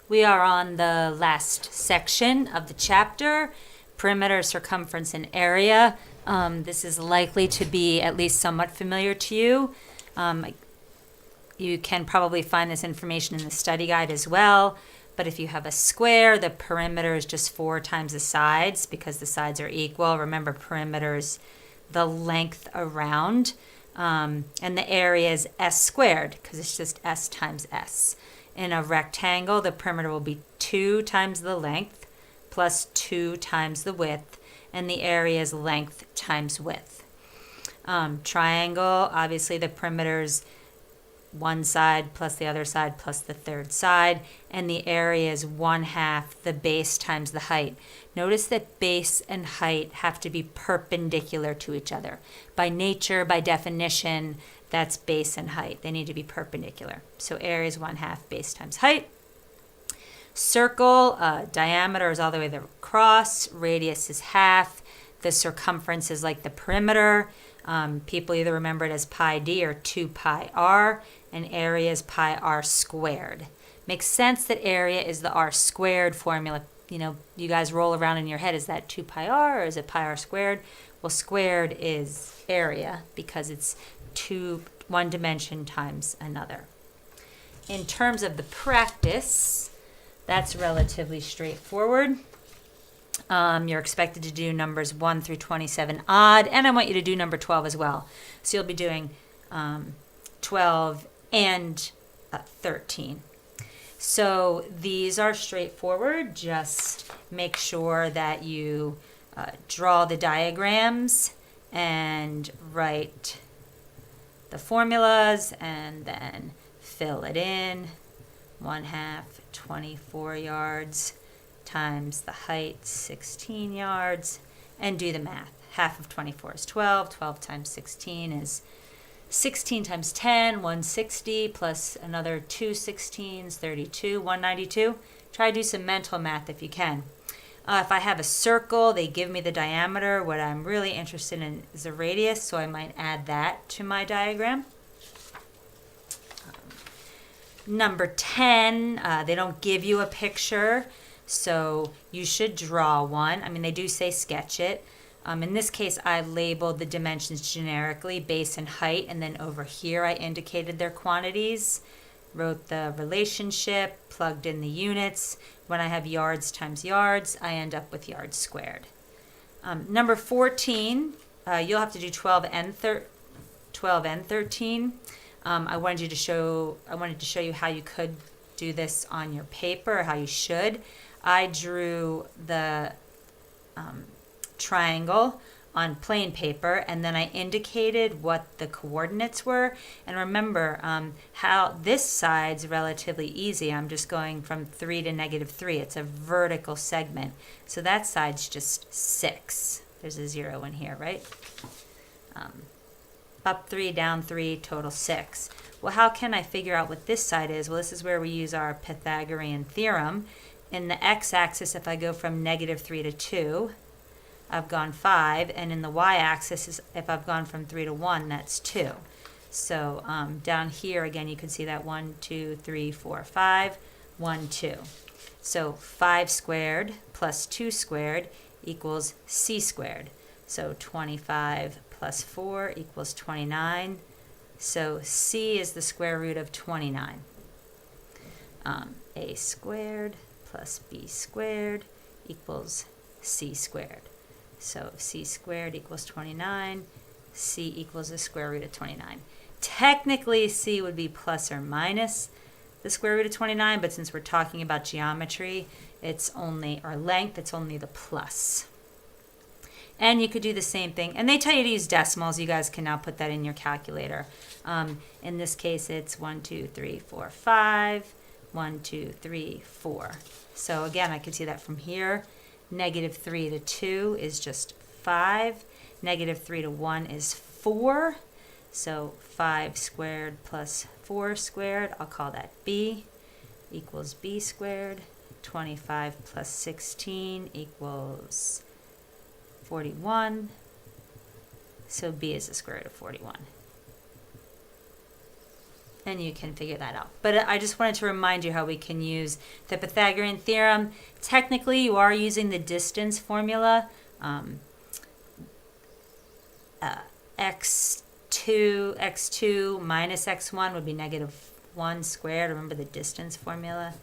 We are on the last section of the chapter, perimeter, circumference, and area. This is likely to be at least somewhat familiar to you. You can probably find this information in the study guide as well. But if you have a square, the perimeter is just 4 times the sides because the sides are equal. Remember, perimeter is the length around. And the area is s squared because it's just s times s. In a rectangle, the perimeter will be 2 times the length plus 2 times the width, and the area is length times width. Triangle, obviously the perimeter is one side plus the other side plus the third side, and the area is 1/2 the base times the height. Notice that base and height have to be perpendicular to each other. By nature, by definition, that's base and height. They need to be perpendicular. So area is 1/2 base times height. Circle, diameter is all the way across, radius is 1/2. The circumference is like the perimeter. People either remember it as pi d or 2 pi r, and area is pi r squared. Makes sense that area is the r squared formula. You know, you guys roll around in your head, is that 2 pi r or is it pi r squared? Well, squared is area because it's one dimension times another. In terms of the practice, that's relatively straightforward. You're expected to do numbers 1 through 27 odd, and I want you to do number 12 as well. So you'll be doing 12 and 13. So these are straightforward. Just make sure that you draw the diagrams and write the formulas and then fill it in. 1/2, 24 yards times the height, 16 yards, and do the math. 1/2 of 24 is 12. 12 times 16 is 16 times 10, 160, plus another 2 16s, 32, 192. Try to do some mental math if you can. If I have a circle, they give me the diameter. What I'm really interested in is the radius, so I might add that to my diagram. Number 10, they don't give you a picture, so you should draw one. I mean, they do say sketch it. In this case, I labeled the dimensions generically, base and height, and then over here I indicated their quantities, wrote the relationship, plugged in the units. When I have yards times yards, I end up with yards squared. Number 14, you'll have to do 12 and 13. I wanted to show you how you could do this on your paper, or how you should. I drew the triangle on plain paper, and then I indicated what the coordinates were. And remember how this side's relatively easy. I'm just going from 3 to -3. It's a vertical segment. So that side's just 6. There's a 0 in here, right? Up 3, down 3, total 6. Well, how can I figure out what this side is? Well, this is where we use our Pythagorean theorem. In the x-axis, if I go from -3 to 2, I've gone 5, and in the y-axis, if I've gone from 3 to 1, that's 2. So down here, again, you can see that 1, 2, 3, 4, 5, 1, 2. So 5 squared plus 2 squared equals c squared. So 25 plus 4 equals 29. So c is the square root of 29. A squared plus b squared equals c squared. So c squared equals 29. C equals the square root of 29. Technically, c would be plus or minus the square root of 29, but since we're talking about geometry, it's only, or length, it's only the plus. And you could do the same thing. And they tell you to use decimals. You guys can now put that in your calculator. In this case, it's 1, 2, 3, 4, 5. 1, 2, 3, 4. So again, I can see that from here. -3 to 2 is just 5. -3 to 1 is 4. So 5 squared plus 4 squared, I'll call that b, equals b squared. 25 plus 16 equals 41. So b is the square root of 41. and you can figure that out. But I just wanted to remind you how we can use the Pythagorean theorem. Technically, you are using the distance formula. X2 minus x1 would be -1 squared. Remember, the distance formula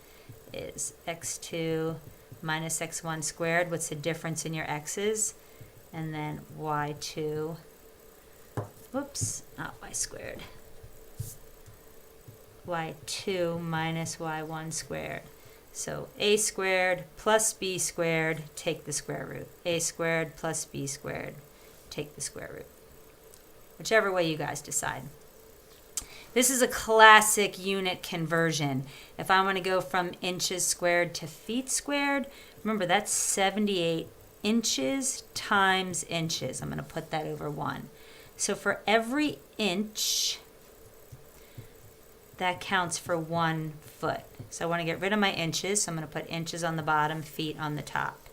is x2 minus x1 squared. What's the difference in your x's? And then y2, whoops, not y squared. y2 minus y1 squared. So a squared plus b squared, take the square root. A squared plus b squared, take the square root. Whichever way you guys decide. This is a classic unit conversion. If I want to go from inches squared to feet squared, remember that's 78 inches times inches. I'm going to put that over 1. So for every inch, that counts for 1 foot. So I want to get rid of my inches, so I'm going to put inches on the bottom, feet on the top.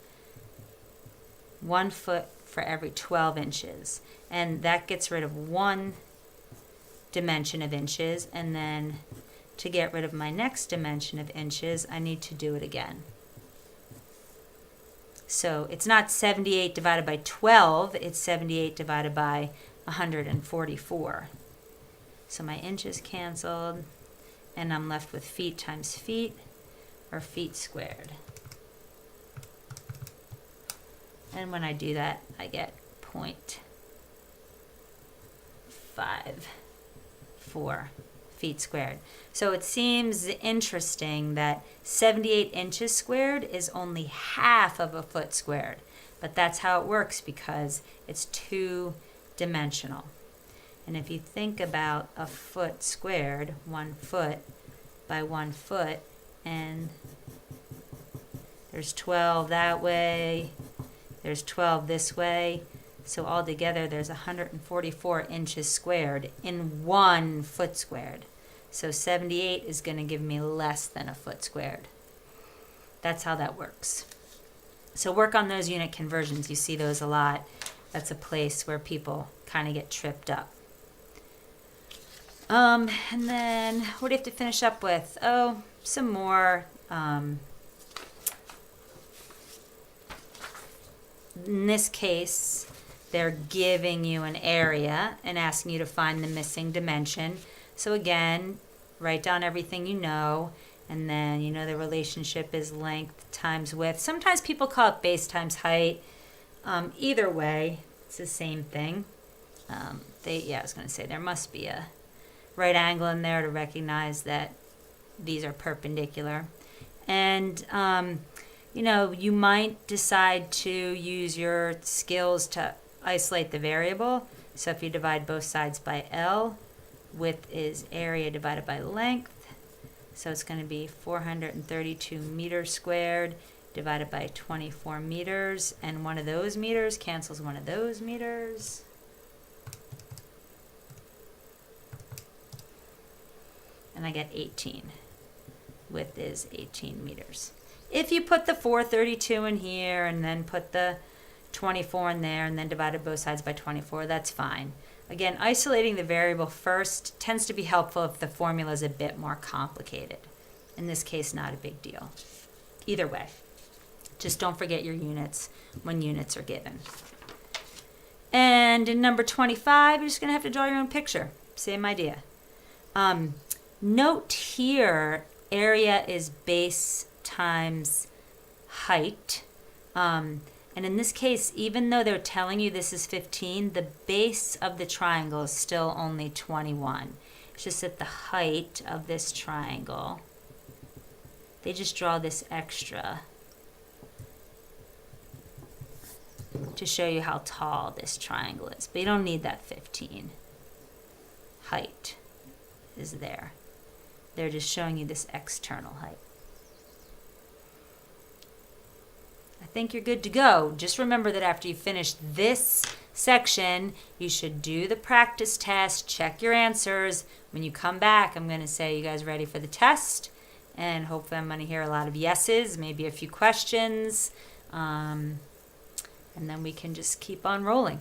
1 foot for every 12 inches. And that gets rid of 1 dimension of inches, and then to get rid of my next dimension of inches, I need to do it again. So it's not 78 divided by 12, it's 78 divided by 144. So my inches canceled, and I'm left with feet times feet, or feet squared. And when I do that, I get 0.54 feet squared. So it seems interesting that 78 inches squared is only half of a foot squared. But that's how it works because it's two-dimensional. And if you think about a foot squared, 1 foot by 1 foot, and there's 12 that way, there's 12 this way, so altogether there's 144 inches squared in 1 foot squared. So 78 is going to give me less than a foot squared. That's how that works. So work on those unit conversions. You see those a lot. That's a place where people kind of get tripped up. And then what do you have to finish up with? Oh, some more. In this case, they're giving you an area and asking you to find the missing dimension. So again, write down everything you know, and then you know the relationship is length times width. Sometimes people call it base times height. Either way, it's the same thing. I was going to say there must be a right angle in there to recognize that these are perpendicular. And you might decide to use your skills to isolate the variable. So if you divide both sides by L, width is area divided by length. So it's going to be 432 meters squared divided by 24 meters. And one of those meters cancels one of those meters. And I get 18. Width is 18 meters. If you put the 432 in here and then put the 24 in there and then divided both sides by 24, that's fine. Again, isolating the variable first tends to be helpful if the formula is a bit more complicated. In this case, not a big deal. Either way, just don't forget your units when units are given. And in number 25, you're just going to have to draw your own picture. Same idea. Note here, area is base times height. And in this case, even though they're telling you this is 15, the base of the triangle is still only 21. It's just that the height of this triangle, they just draw this extra to show you how tall this triangle is. But you don't need that 15. Height is there. They're just showing you this external height. I think you're good to go. Just remember that after you finish this section, you should do the practice test, check your answers. When you come back, I'm going to say, you guys ready for the test? And hopefully I'm going to hear a lot of yeses, maybe a few questions. And then we can just keep on rolling.